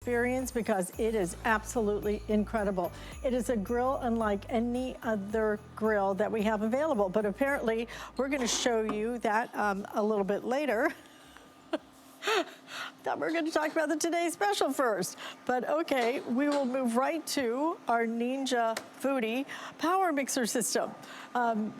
experience because it is absolutely incredible. It is a grill unlike any other grill that we have available, but apparently we're going to show you that a little bit later. Thought we were going to talk about the Today Special first, but okay, we will move right to our Ninja Foodi power mixer system,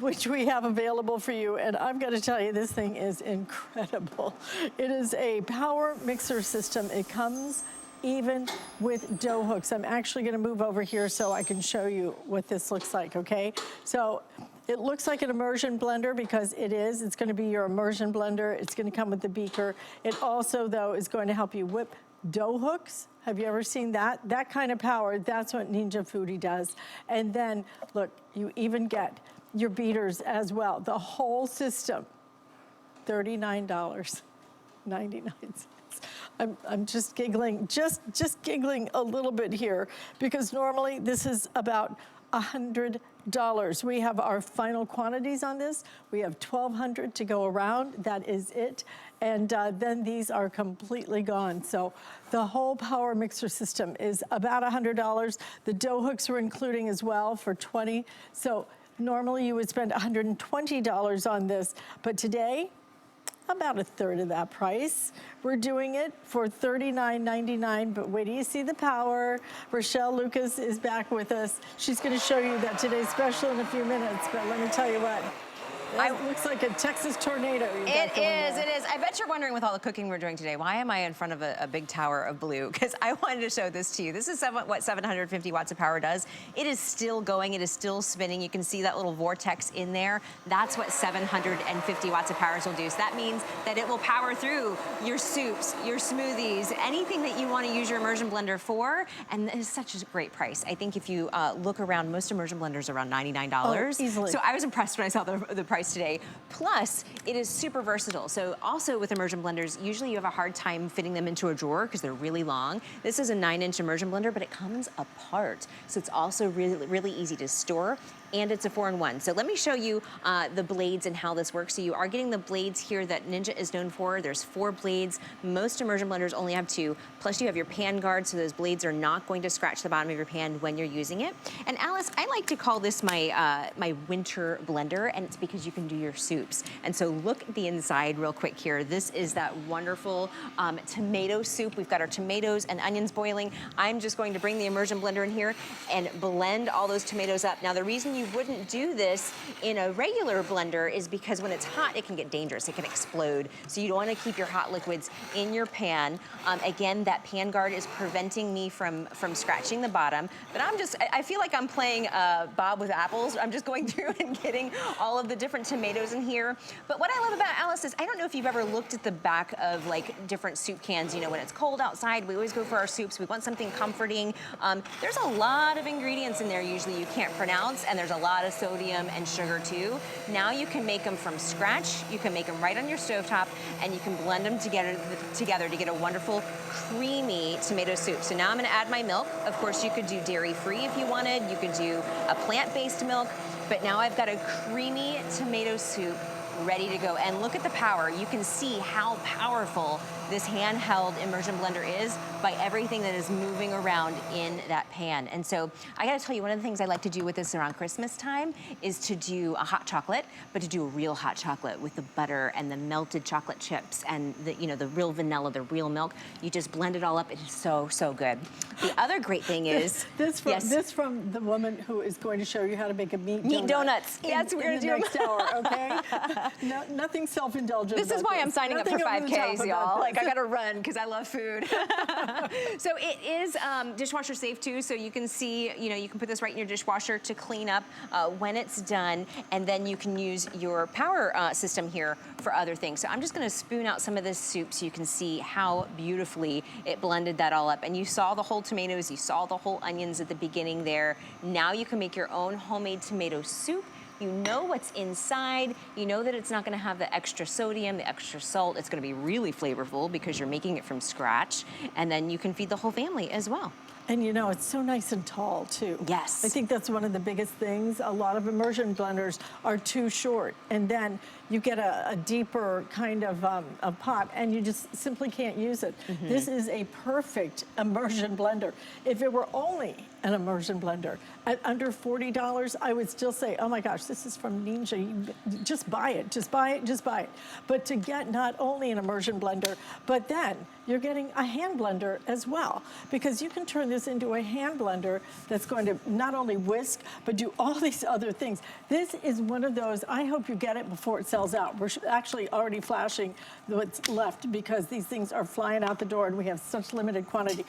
which we have available for you, and I'm going to tell you, this thing is incredible. It is a power mixer system. It comes even with dough hooks. I'm actually going to move over here so I can show you what this looks like, okay? So it looks like an immersion blender because it is. It's going to be your immersion blender. It's going to come with the beaker. It also, though, is going to help you whip dough hooks. Have you ever seen that? That kind of power, that's what Ninja Foodi does. And then, look, you even get your beaters as well. The whole system, $39.99. I'm just giggling, just giggling a little bit here because normally this is about $100. We have our final quantities on this. We have 1,200 to go around. That is it. And then these are completely gone. So the whole power mixer system is about $100. The dough hooks we're including as well for $20. So normally you would spend $120 on this, but today, about a third of that price. We're doing it for $39.99, but wait till you see the power. Rochelle Lucas is back with us. She's gonna show you that Today's Special in a few minutes, but let me tell you what, it looks like a Texas tornado. It is. I bet you're wondering with all the cooking we're doing today, why am I in front of a big tower of blue? Because I wanted to show this to you. This is what 750 watts of power does. It is still going, it is still spinning. You can see that little vortex in there. That's what 750 watts of power will do. So that means that it will power through your soups, your smoothies, anything that you want to use your immersion blender for. And it's such a great price. I think if you look around, most immersion blenders are around $99. Oh, easily. So I was impressed when I saw the price today. Plus, it is super versatile. So also with immersion blenders, usually you have a hard time fitting them into a drawer because they're really long. This is a 9-inch immersion blender, but it comes apart. So it's also really easy to store. And it's a 4-in-1. So let me show you the blades and how this works. So you are getting the blades here that Ninja is known for. There's 4 blades. Most immersion blenders only have 2. Plus you have your pan guard, so those blades are not going to scratch the bottom of your pan when you're using it. And Alice, I like to call this my my winter blender, and it's because you can do your soups. And so look at the inside real quick here. This is that wonderful tomato soup. We've got our tomatoes and onions boiling. I'm just going to bring the immersion blender in here and blend all those tomatoes up. Now the reason you wouldn't do this in a regular blender is because when it's hot, it can get dangerous. It can explode. So you don't want to keep your hot liquids in your pan. Again, that pan guard is preventing me from scratching the bottom. But I feel like I'm playing Bob with apples. I'm just going through and getting all of the different tomatoes in here. But what I love about Alice is, I don't know if you've ever looked at the back of like different soup cans. You know, when it's cold outside, we always go for our soups. We want something comforting. There's a lot of ingredients in there usually you can't pronounce, and there's a lot of sodium and sugar too. Now you can make them from scratch. You can make them right on your stovetop, and you can blend them together to get a wonderful creamy tomato soup. So now I'm gonna add my milk. Of course, you could do dairy-free if you wanted. You could do a plant-based milk, but now I've got a creamy tomato soup ready to go. And look at the power. You can see how powerful this handheld immersion blender is by everything that is moving around in that pan. And so I gotta tell you, one of the things I like to do with this around Christmas time is to do a hot chocolate, but to do a real hot chocolate with the butter and the melted chocolate chips and the real vanilla, the real milk. You just blend it all up. It is so, so good. The other great thing is this from the woman who is going to show you how to make a meat donuts. Yes, we're gonna do next hour, okay? Nothing self-indulgent. This is why I'm signing up for 5Ks, y'all. Like, I gotta run because I love food. So it is dishwasher safe too. So you can see, you can put this right in your dishwasher to clean up when it's done, and then you can use your power system here for other things. So I'm just gonna spoon out some of this soup so you can see how beautifully it blended that all up. And you saw the whole tomatoes, you saw the whole onions at the beginning there. Now you can make your own homemade tomato soup. You know what's inside. You know that it's not gonna have the extra sodium, the extra salt. It's gonna be really flavorful because you're making it from scratch. And then you can feed the whole family as well. And it's so nice and tall too. Yes. I think that's one of the biggest things. A lot of immersion blenders are too short. And then you get a deeper kind of a pot, and you just simply can't use it. This is a perfect immersion blender. If it were only an immersion blender at under $40, I would still say, oh my gosh, this is from Ninja. Just buy it, just buy it, just buy it. But to get not only an immersion blender, but then you're getting a hand blender as well, because you can turn this into a hand blender that's going to not only whisk, but do all these other things. This is one of those, I hope you get it before it sells out. We're actually already flashing what's left because these things are flying out the door and we have such limited quantity.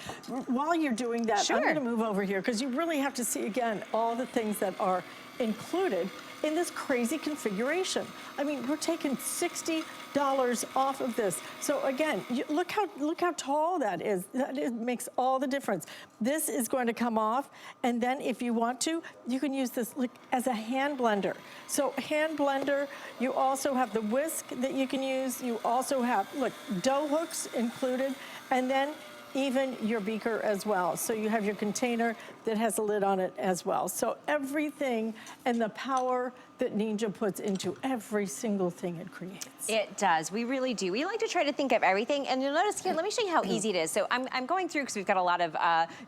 While you're doing that, I'm gonna move over here because you really have to see again all the things that are included in this crazy configuration. I mean, we're taking $60 off of this. So again, look how tall that is. Makes all the difference. This is going to come off, and then if you want to, you can use this as a hand blender. So hand blender, you also have the whisk that you can use. You also have, look, dough hooks included, and then even your beaker as well. So you have your container that has a lid on it as well. So everything and the power that Ninja puts into every single thing it creates. It does, we really do. We like to try to think of everything, and you'll notice here, let me show you how easy it is. So I'm going through because we've got a lot of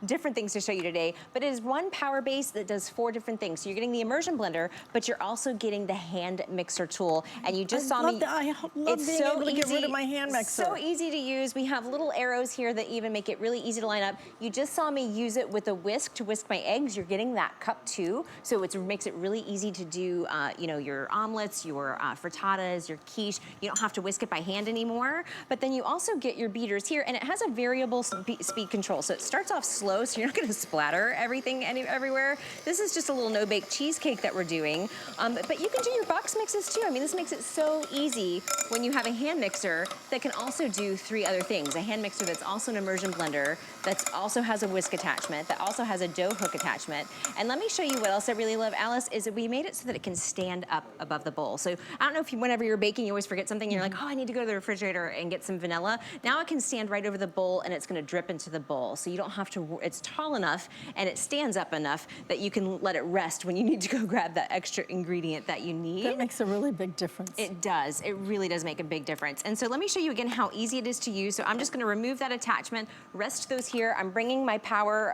different things to show you today, but it is one PowerBase that does 4 different things. So you're getting the immersion blender, but you're also getting the hand mixer tool. And you just saw me. I love being able to get rid of my hand mixer. So easy to use. We have little arrows here that even make it really easy to line up. You just saw me use it with a whisk to whisk my eggs. You're getting that cup too, so it makes it really easy to do you know, your omelets, your frittatas, your quiche. You don't have to whisk it by hand anymore. But then you also get your beaters here, and it has a variable speed control. So it starts off slow, so you're not gonna splatter everything everywhere. This is just a little no-bake cheesecake that we're doing. But you can do your box mixes too. I mean, this makes it so easy when you have a hand mixer that can also do 3 other things. A hand mixer that's also an immersion blender, that also has a whisk attachment, that also has a dough hook attachment. And let me show you what else I really love, Alice, is that we made it so that it can stand up above the bowl. So I don't know if whenever you're baking, you always forget something, you're like, oh, I need to go to the refrigerator and get some vanilla. Now it can stand right over the bowl and it's gonna drip into the bowl. So you don't have to, it's tall enough and it stands up enough that you can let it rest when you need to go grab that extra ingredient that you need. That makes a really big difference. It does, it really does make a big difference. And so let me show you again how easy it is to use. So I'm just gonna remove that attachment, rest those here. I'm bringing my power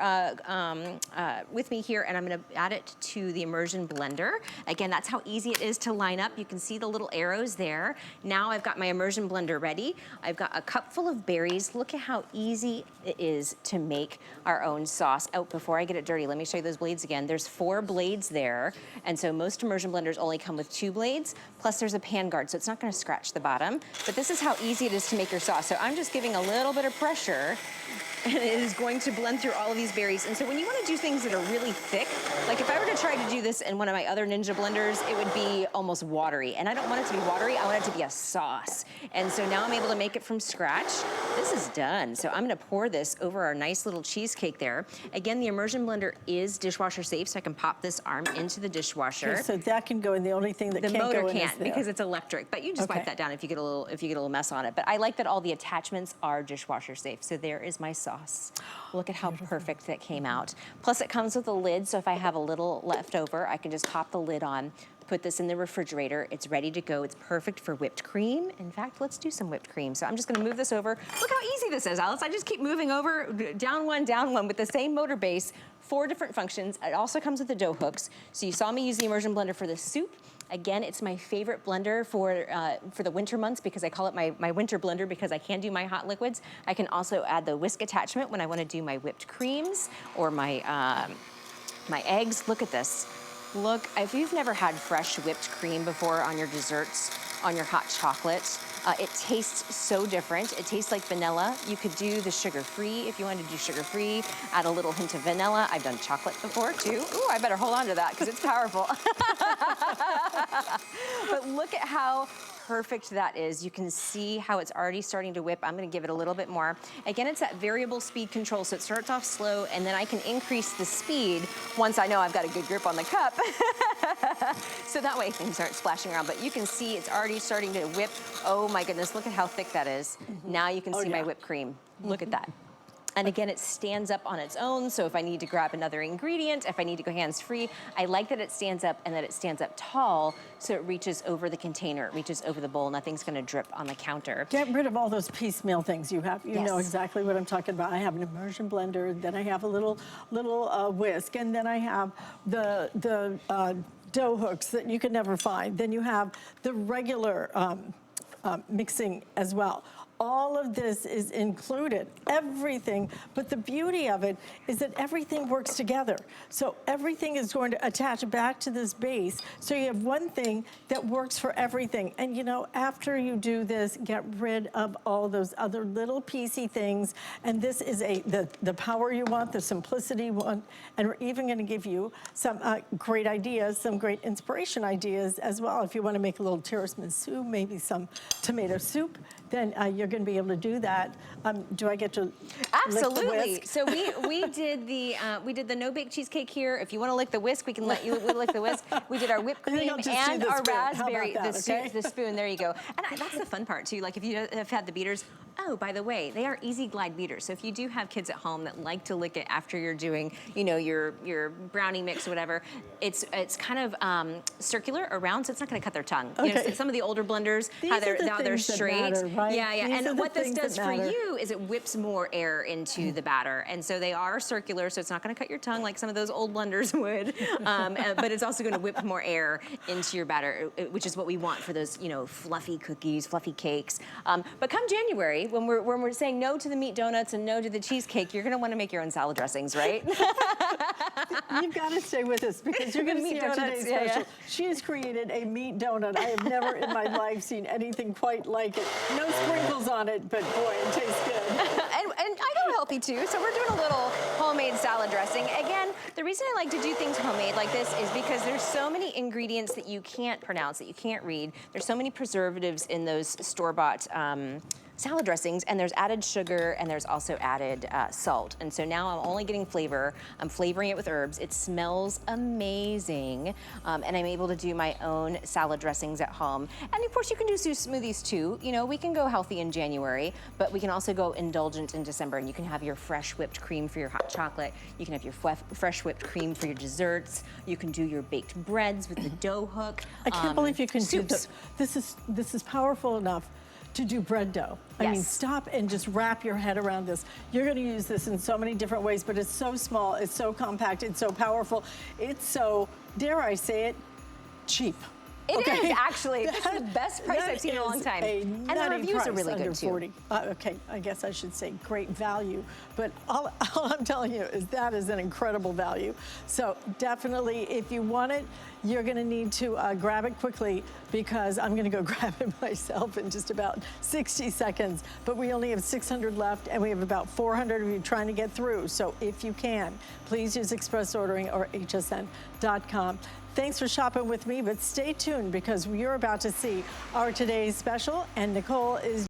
with me here, and I'm gonna add it to the immersion blender. Again, that's how easy it is to line up. You can see the little arrows there. Now I've got my immersion blender ready. I've got a cup full of berries. Look at how easy it is to make our own sauce. Oh, before I get it dirty, let me show you those blades again. There's 4 blades there, and so most immersion blenders only come with 2 blades, plus there's a pan guard, so it's not gonna scratch the bottom. But this is how easy it is to make your sauce. So I'm just giving a little bit of pressure, and it is going to blend through all of these berries. And so when you want to do things that are really thick, like if I were to try to do this in one of my other Ninja blenders, it would be almost watery. And I don't want it to be watery, I want it to be a sauce. And so now I'm able to make it from scratch. This is done. So I'm gonna pour this over our nice little cheesecake there. Again, the immersion blender is dishwasher safe, so I can pop this arm into the dishwasher. Okay, so that can go in. The only thing that the can't motor go in can't is there. because it's electric, but you just wipe that down if you get a little mess on it. But I like that all the attachments are dishwasher safe. So there is my sauce. Look at how perfect that came out. Plus it comes with a lid, so if I have a little left over, I can just pop the lid on, put this in the refrigerator. It's ready to go. It's perfect for whipped cream. In fact, let's do some whipped cream. So I'm just gonna move this over. Look how easy this is, Alice. I just keep moving over, down one with the same motor base, 4 different functions. It also comes with the dough hooks. So you saw me use the immersion blender for the soup. Again, it's my favorite blender for the winter months because I call it my winter blender because I can do my hot liquids. I can also add the whisk attachment when I want to do my whipped creams or my eggs. Look at this. Look, if you've never had fresh whipped cream before on your desserts, on your hot chocolate, it tastes so different. It tastes like vanilla. You could do the sugar-free if you wanted to do sugar-free, add a little hint of vanilla. I've done chocolate before too. Ooh, I better hold on to that because it's powerful. But look at how perfect that is. You can see how it's already starting to whip. I'm gonna give it a little bit more. Again, it's that variable speed control, so it starts off slow, and then I can increase the speed once I know I've got a good grip on the cup. So that way things aren't splashing around, but you can see it's already starting to whip. Oh my goodness, look at how thick that is. Now you can see my whipped cream. Look at that. And again, it stands up on its own, so if I need to grab another ingredient, if I need to go hands-free, I like that it stands up and that it stands up tall so it reaches over the container, it reaches over the bowl, nothing's gonna drip on the counter. Get rid of all those piecemeal things you have. You know Yes. exactly what I'm talking about. I have an immersion blender, then I have a little whisk, and then I have the dough hooks that you could never find. Then you have the regular mixing as well. All of this is included, everything, but the beauty of it is that everything works together. So everything is going to attach back to this base, so you have one thing that works for everything. And you know, after you do this, get rid of all those other little piecey things, and this is the power you want, the simplicity you want, and we're even gonna give you some great ideas, some great inspiration ideas as well. If you wanna make a little tiramisu, maybe some tomato soup, then you're going to be able to do that. Do I get to Absolutely. lick the whisk? So we did the no bake cheesecake here. If you want to lick the whisk, we can let you lick the whisk. We did our whipped I think cream I'll just do and the our spoon. How about raspberry, that, okay? the spoon. There you go. And that's the fun part too. Like if you have had the beaters. Oh, by the way, they are EasyGlide beaters. So if you do have kids at home that like to lick it after you're doing, you know, your brownie mix or whatever, it's kind of circular around, so it's not going to cut their tongue. Okay. You know, some of the older blenders, how they're straight. Matter, right? Yeah, yeah. These are And the what this things does that for matter. you is it whips more air into the batter. And so they are circular, so it's not gonna cut your tongue like some of those old blenders would. But it's also gonna whip more air into your batter, which is what we want for those, you know, fluffy cookies, fluffy cakes. But come January, when we're saying no to the meat donuts and no to the cheesecake, you're gonna wanna make your own salad dressings, right? You've got to stay with us because you're going to see our today's special. She has created a meat donut. I have never in my life seen anything quite like it. No sprinkles on it, but boy, it tastes good. And I go healthy too, so we're doing a little homemade salad dressing. Again, the reason I like to do things homemade like this is because there's so many ingredients that you can't pronounce, that you can't read. There's so many preservatives in those store-bought salad dressings, and there's added sugar and there's also added salt. And so now I'm only getting flavor. I'm flavoring it with herbs. It smells amazing. And I'm able to do my own salad dressings at home. And of course you can do smoothies too. You know, we can go healthy in January, but we can also go indulgent in December, and you can have your fresh whipped cream for your hot chocolate. You can have your fresh whipped cream for your desserts. You can do your baked breads with the dough hook. I can't believe you can soups. do this is powerful enough to do bread dough. I mean, Yes. stop and just wrap your head around this. You're going to use this in so many different ways, but it's so small, it's so compact, it's so powerful, it's so, dare I say it, cheap. It is actually. This is the best price I've seen in a long time. And the reviews are really good too. 40. Okay, I guess I should say great value, but all I'm telling you is that is an incredible value. So definitely, if you want it, you're going to need to grab it quickly because I'm going to go grab it myself in just about 60 seconds. But we only have 600 left, and we have about 400 of you trying to get through. So if you can, please use express ordering or hsn.com. Thanks for shopping with me, but stay tuned because you're about to see our today's special, and Nicole is